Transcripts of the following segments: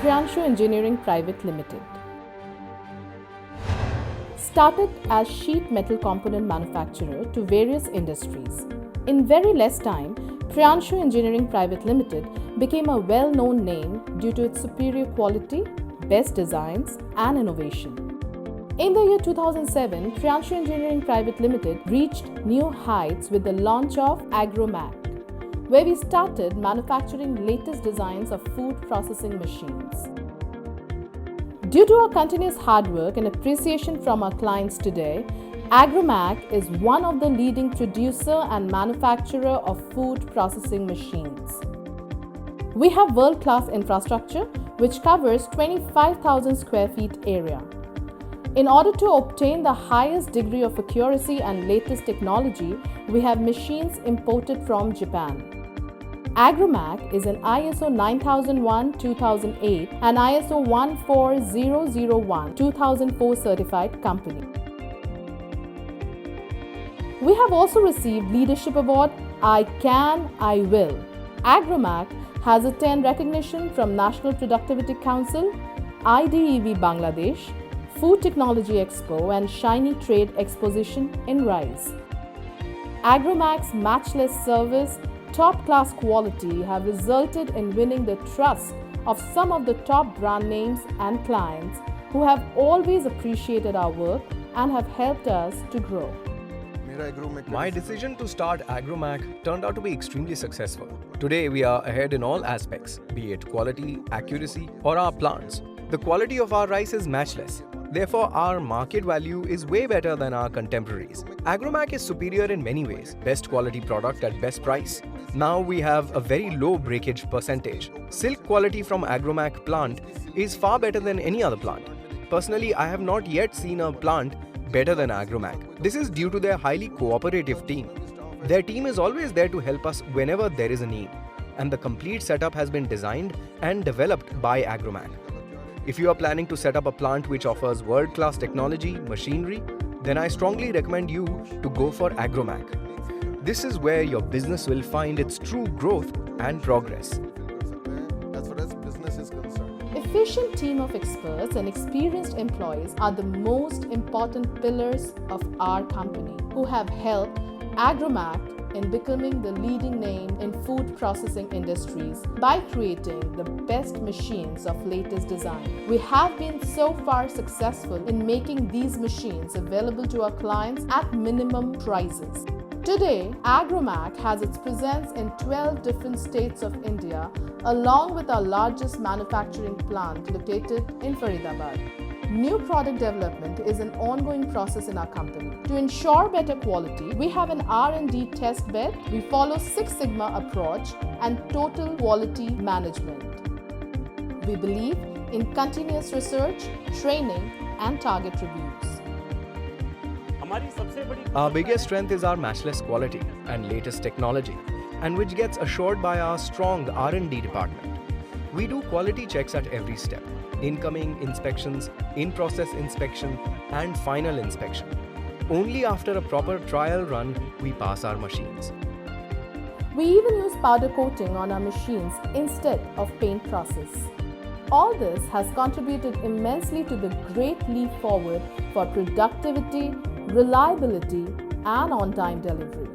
Priyanshu Engineering Private Limited. Started as sheet metal component manufacturer to various industries. In very less time, Priyanshu Engineering Private Limited became a well-known name due to its superior quality, best designs and innovation. In the year 2007, Priyanshu Engineering Private Limited reached new heights with the launch of Agromac, where we started manufacturing latest designs of food processing machines. Due to our continuous hard work and appreciation from our clients today, Agromac is one of the leading producer and manufacturer of food processing machines. We have world-class infrastructure which covers 25,000 square feet area. In order to obtain the highest degree of accuracy and latest technology, we have machines imported from Japan. Agromac is an ISO 9001-2008 and ISO 14001-2004 certified company. We have also received Leadership Award I Can, I Will. Agromac has attained recognition from National Productivity Council, IDEV Bangladesh, Food Technology Expo and Shiny Trade Exposition in RISE. Agromac's matchless service, top-class quality have resulted in winning the trust of some of the top brand names and clients who have always appreciated our work and have helped us to grow. My decision to start Agromac turned out to be extremely successful. Today we are ahead in all aspects, be it quality, accuracy or our plants. The quality of our rice is matchless. Therefore, our market value is way better than our contemporaries. Agromac is superior in many ways. Best quality product at best price. Now we have a very low breakage percentage. Silk quality from Agromac plant is far better than any other plant. Personally, I have not yet seen a plant better than Agromac. This is due to their highly cooperative team. Their team is always there to help us whenever there is a need. And the complete setup has been designed and developed by Agromac. If you are planning to set up a plant which offers world-class technology, machinery, then I strongly recommend you to go for Agromac. This is where your business will find its true growth and progress. As far as business is concerned, Efficient team of experts and experienced employees are the most important pillars of our company who have helped Agromac in becoming the leading name in food processing industries by creating the best machines of latest design. We have been so far successful in making these machines available to our clients at minimum prices. Today, Agromac has its presence in 12 different states of India, along with our largest manufacturing plant located in Faridabad. New product development is an ongoing process in our company. To ensure better quality, we have an R&D test bed. We follow Six Sigma approach and total quality management. We believe in continuous research, training and target reviews. Our biggest strength is our matchless quality and latest technology, and which gets assured by our strong R&D department. We do quality checks at every step. Incoming inspections, in-process inspection and final inspection. Only after a proper trial run, we pass our machines. We even use powder coating on our machines instead of paint process. All this has contributed immensely to the great leap forward for productivity, reliability and on-time delivery.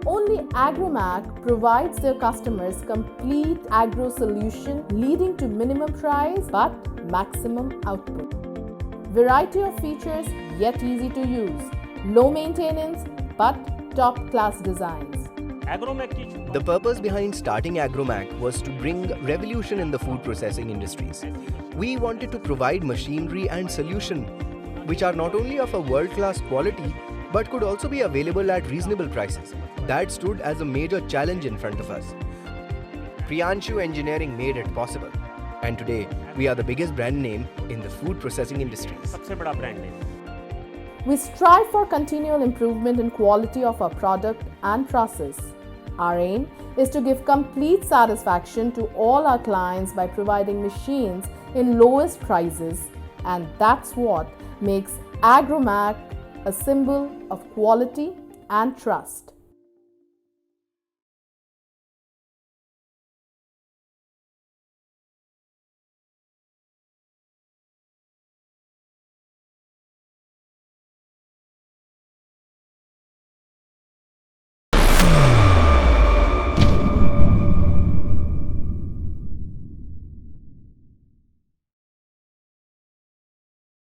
Only Agromac provides their customers complete agro solution leading to minimum price but maximum output. Variety of features yet easy to use. Low maintenance but top class designs. The purpose behind starting Agromac was to bring revolution in the food processing industries. We wanted to provide machinery and solution which are not only of a world-class quality but could also be available at reasonable prices. That stood as a major challenge in front of us. Priyanshu Engineering made it possible. And today, we are the biggest brand name in the food processing industry. We strive for continual improvement in quality of our product and process. Our aim is to give complete satisfaction to all our clients by providing machines in lowest prices, and that's what makes Agromac a symbol of quality and trust.